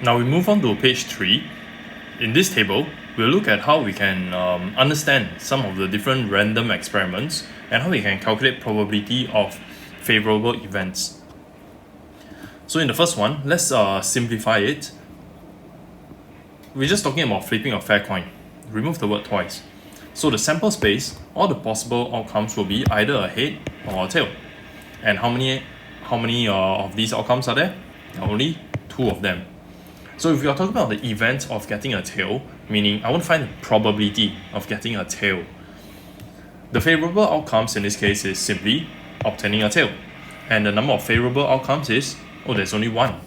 Now we move on to page 3. In this table, we'll look at how we can understand some of the different random experiments and how we can calculate probability of favorable events. So in the first one, let's simplify it. We're just talking about flipping a fair coin. Remove the word twice. So the sample space, all the possible outcomes will be either a head or a tail. And how many of these outcomes are there? There are only 2 of them. So if we are talking about the event of getting a tail, meaning I want to find the probability of getting a tail, the favorable outcomes in this case is simply obtaining a tail. And the number of favorable outcomes is, there's only one.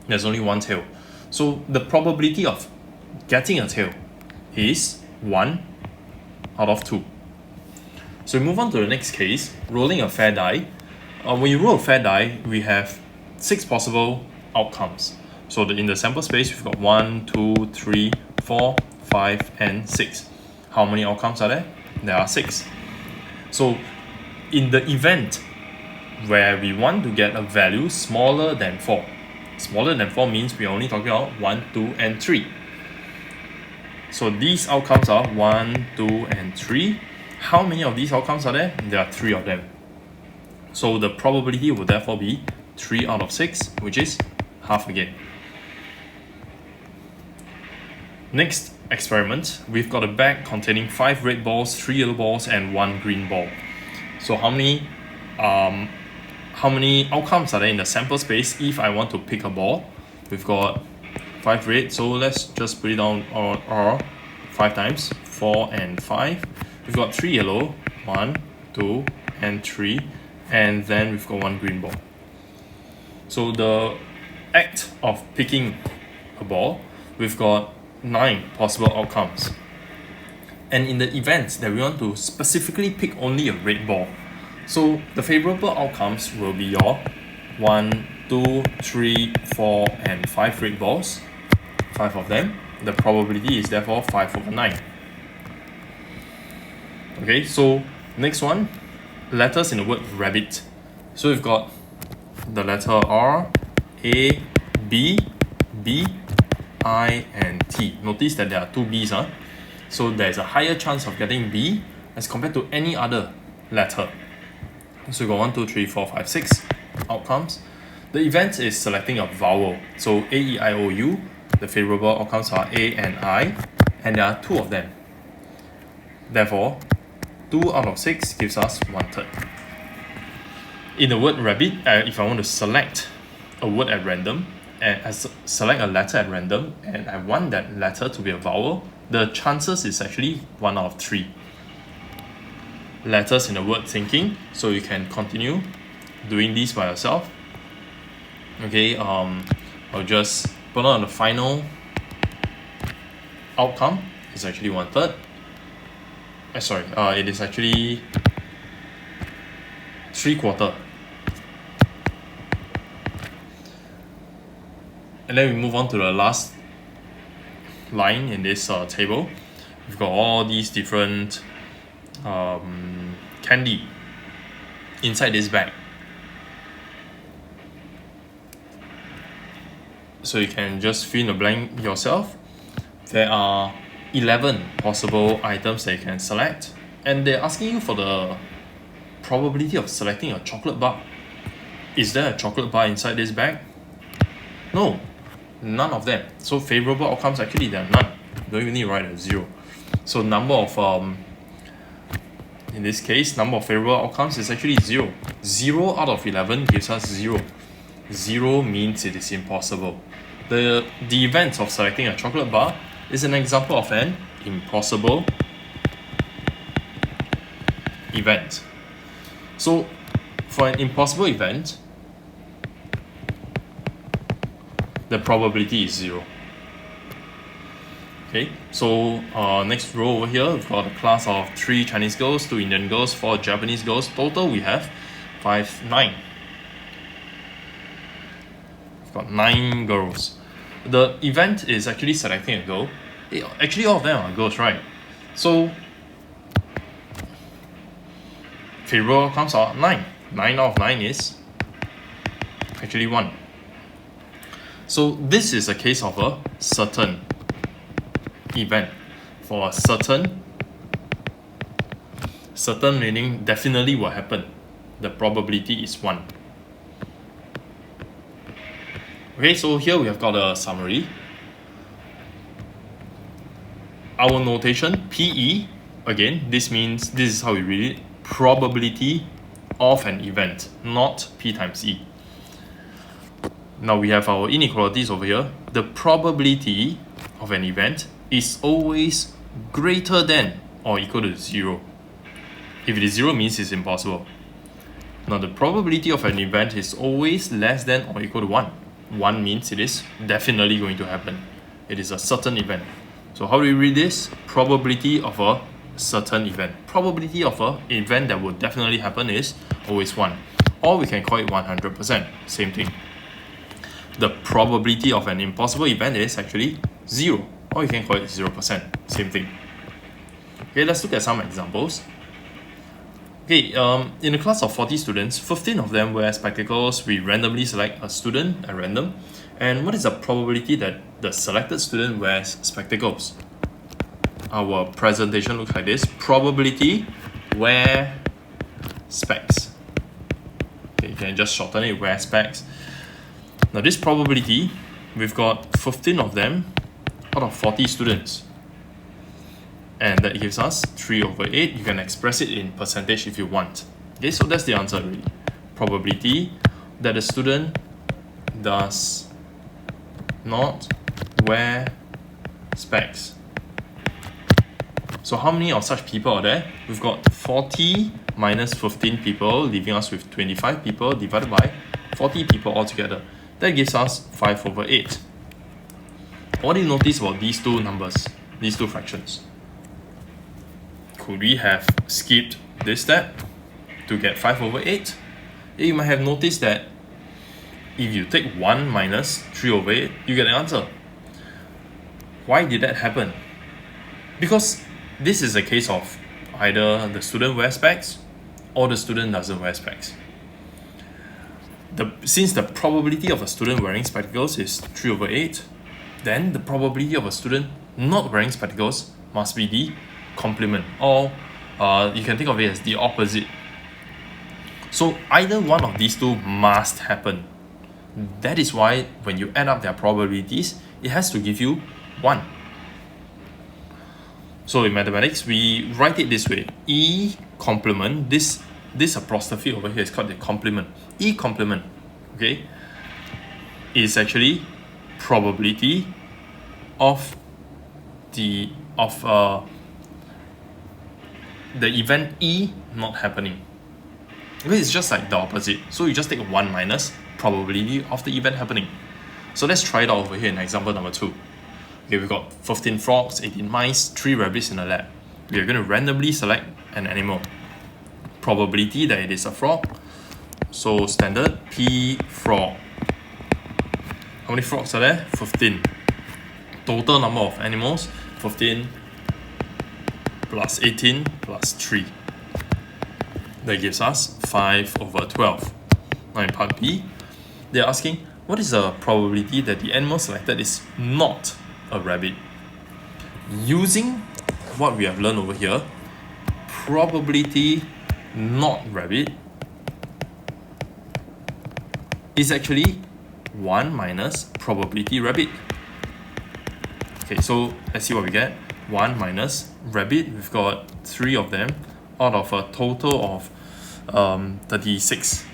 There's only one tail. So the probability of getting a tail is 1 out of 2. So we move on to the next case, rolling a fair die. When you roll a fair die, we have 6 possible outcomes. So in the sample space, we've got 1, 2, 3, 4, 5, and 6. How many outcomes are there? There are 6. So in the event where we want to get a value smaller than 4, smaller than 4 means we're only talking about 1, 2, and 3. So these outcomes are 1, 2, and 3. How many of these outcomes are there? There are 3 of them. So the probability will therefore be 3 out of 6, which is half again. Next experiment, we've got a bag containing 5 red balls, 3 yellow balls, and 1 green ball. So how many outcomes are there in the sample space if I want to pick a ball? We've got 5 red, so let's just put it down or 5 times, 4 and 5. We've got 3 yellow, 1, 2, and 3, and then we've got 1 green ball. So the act of picking a ball, we've got 9 possible outcomes. And in the event that we want to specifically pick only a red ball, so the favorable outcomes will be your 1, 2, 3, 4, and 5 red balls. 5 of them. The probability is therefore 5 over 9. Okay, so next one, letters in the word rabbit. So we've got the letter R, A, B, B, I, and T. Notice that there are 2 B's. So there's a higher chance of getting B as compared to any other letter. So we got 1, 2, 3, 4, 5, 6 outcomes. The event is selecting a vowel. So A, E, I, O, U. The favorable outcomes are A and I, and there are 2 of them. Therefore, 2 out of 6 gives us 1/3. In the word rabbit, if I want to select a word at random, and I select a letter at random, and I want that letter to be a vowel, the chances is actually 1 out of 3. Letters in the word thinking, so you can continue doing this by yourself. Okay, I'll just put on the final outcome. It's actually 1/3. It is actually 3/4. And then we move on to the last line in this table. We've got all these different candy inside this bag. So you can just fill in the blank yourself. There are 11 possible items that you can select, and they're asking you for the probability of selecting a chocolate bar. Is there a chocolate bar inside this bag? No, none of them. So favorable outcomes, actually there are none. You don't even need to write a 0. So number of in this case, number of favorable outcomes is actually 0. 0 out of 11 gives us 0. 0 means it is impossible. The event of selecting a chocolate bar is an example of an impossible event. So for an impossible event, the probability is 0. Okay, so next row over here, we've got a class of 3 Chinese girls, 2 Indian girls, 4 Japanese girls. Total we have 9. We've got 9 girls. The event is actually selecting a girl. Actually all of them are girls, right? So favorable outcomes are 9. 9 out of 9 is actually 1. So this is a case of a certain event. For a certain meaning definitely will happen. The probability is 1. Okay, so here we have got a summary. Our notation, PE, again, this means, this is how we read it, probability of an event, not P times E. Now we have our inequalities over here. The probability of an event is always greater than or equal to 0. If it is 0, means it's impossible. Now the probability of an event is always less than or equal to 1. 1 means it is definitely going to happen. It is a certain event. So how do we read this? Probability of a certain event. Probability of an event that will definitely happen is always 1. Or we can call it 100%. Same thing. The probability of an impossible event is actually 0. Or you can call it 0%. Same thing. Okay, let's look at some examples. Okay, in a class of 40 students, 15 of them wear spectacles. We randomly select a student at random. And what is the probability that the selected student wears spectacles? Our presentation looks like this. Probability wear specs. Okay, you can just shorten it, wear specs. Now this probability, we've got 15 of them out of 40 students. And that gives us 3 over 8. You can express it in percentage if you want. Okay, so that's the answer really. Probability that a student does not wear specs. So how many of such people are there? We've got 40 minus 15 people, leaving us with 25 people divided by 40 people altogether. That gives us 5 over 8. What do you notice about these two numbers, these two fractions? Could we have skipped this step to get 5 over 8? You might have noticed that if you take 1 minus 3 over 8, you get an answer. Why did that happen? Because this is a case of either the student wears specs or the student doesn't wear specs. Since the probability of a student wearing spectacles is 3 over 8, then the probability of a student not wearing spectacles must be the complement, or you can think of it as the opposite. So either one of these two must happen. That is why when you add up their probabilities, it has to give you 1. So in mathematics, we write it this way. E complement, this apostrophe over here is called the complement. E complement, okay, is actually probability of the event E not happening. Okay, it's just like the opposite. So you just take 1 minus probability of the event happening. So let's try it out over here in example number 2. Okay, we've got 15 frogs, 18 mice, 3 rabbits in a lab. We are going to randomly select an animal. Probability that it is a frog. So standard P frog. How many frogs are there? 15. Total number of animals, 15 plus 18 plus 3. That gives us 5 over 12. Now in part B, they're asking, what is the probability that the animal selected is not a rabbit? Using what we have learned over here, probability not rabbit is actually 1 minus probability rabbit. Okay, so let's see what we get. 1 minus rabbit, we've got 3 of them out of a total of 36.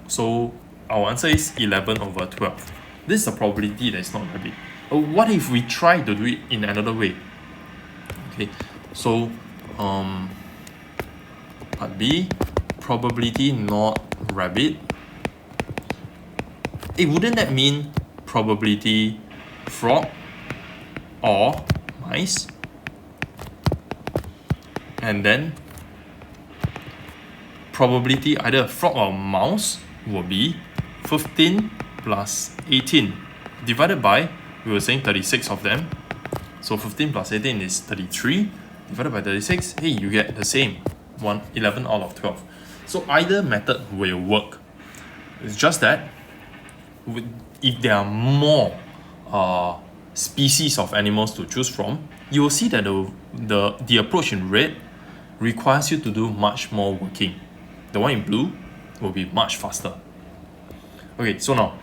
So our answer is 11 over 12. This is a probability that is not rabbit. What if we try to do it in another way? Okay, so part B, probability not rabbit. Wouldn't that mean probability frog or mice? And then probability either frog or mouse will be 15 plus 18 divided by, we were saying 36 of them. So 15 plus 18 is 33 divided by 36. Hey, you get the same, 11 out of 12. So either method will work. It's just that if there are more species of animals to choose from, you will see that the approach in red requires you to do much more working. The one in blue will be much faster. Okay, so now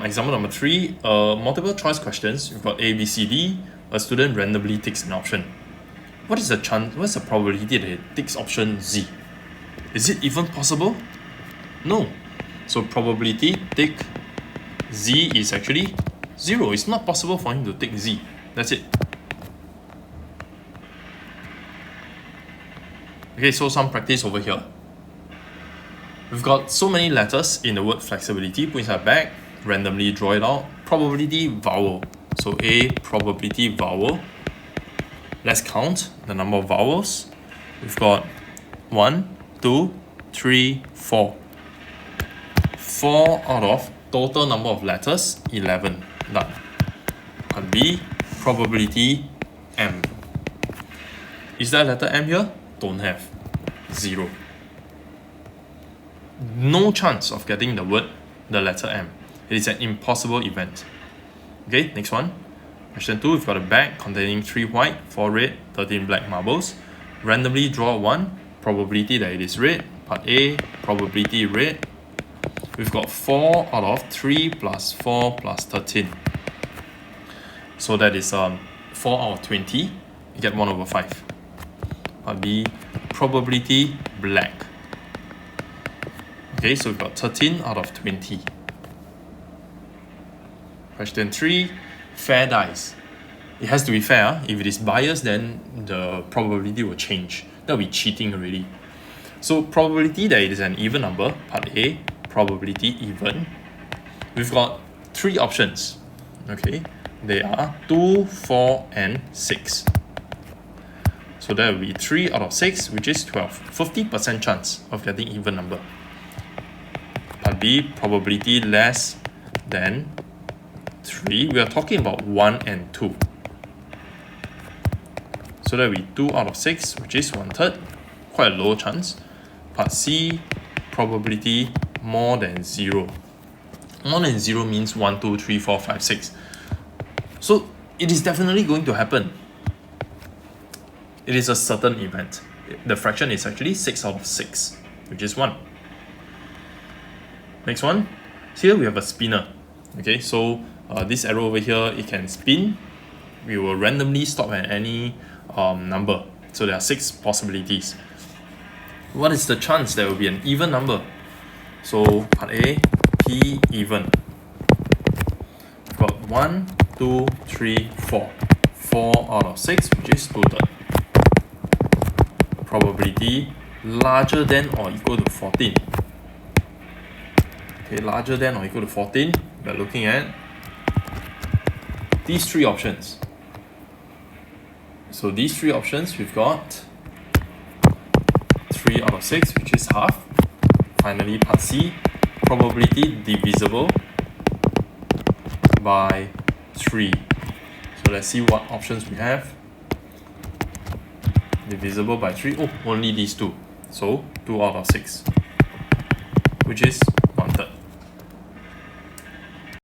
example number 3, multiple choice questions. We've got A, B, C, D. A student randomly takes an option. What is the chance? What's the probability that it takes option Z? Is it even possible? No. So probability take Z is actually 0. It's not possible for him to take Z. That's it. Okay, so some practice over here. We've got so many letters in the word flexibility. Put inside a bag, randomly draw it out. Probability vowel. So A, probability vowel. Let's count the number of vowels. We've got 1, 2, 3, 4. 4 out of total number of letters, 11. Done. Part B, probability M. Is there a letter M here? Don't have. 0. No chance of getting the letter M. It is an impossible event. Okay, next one. Question 2, we've got a bag containing 3 white, 4 red, 13 black marbles. Randomly draw one, probability that it is red. Part A, probability red. We've got 4 out of 3 plus 4 plus 13. So that is 4 out of 20. You get 1 over 5. Part B, probability black. Okay, so we've got 13 out of 20. Question 3, fair dice. It has to be fair. If it is biased, then the probability will change. That will be cheating already. So probability that it is an even number, part A, probability even. We've got 3 options. Okay, they are 2, 4, and 6. So that will be 3 out of 6, which is 12. 50% chance of getting even number. Part B, probability less than 3. We are talking about 1 and 2. So that will be 2 out of 6, which is 1/3. Quite a low chance. Part C, probability more than 0. More than 0 means 1, 2, 3, 4, 5, 6. So it is definitely going to happen. It is a certain event. The fraction is actually 6 out of 6, which is 1. Next one. Here we have a spinner. Okay, so this arrow over here, it can spin. We will randomly stop at any number. So there are 6 possibilities. What is the chance there will be an even number? So part A, P even. We've got 1, 2, 3, 4. 4 out of 6, which is 2/3. Probability larger than or equal to 14. Okay, larger than or equal to 14. We are looking at these 3 options. So these 3 options, we've got 3 out of 6, which is half. Finally, part C, probability divisible by 3. So let's see what options we have. Divisible by 3. Oh, only these 2. So 2 out of 6, which is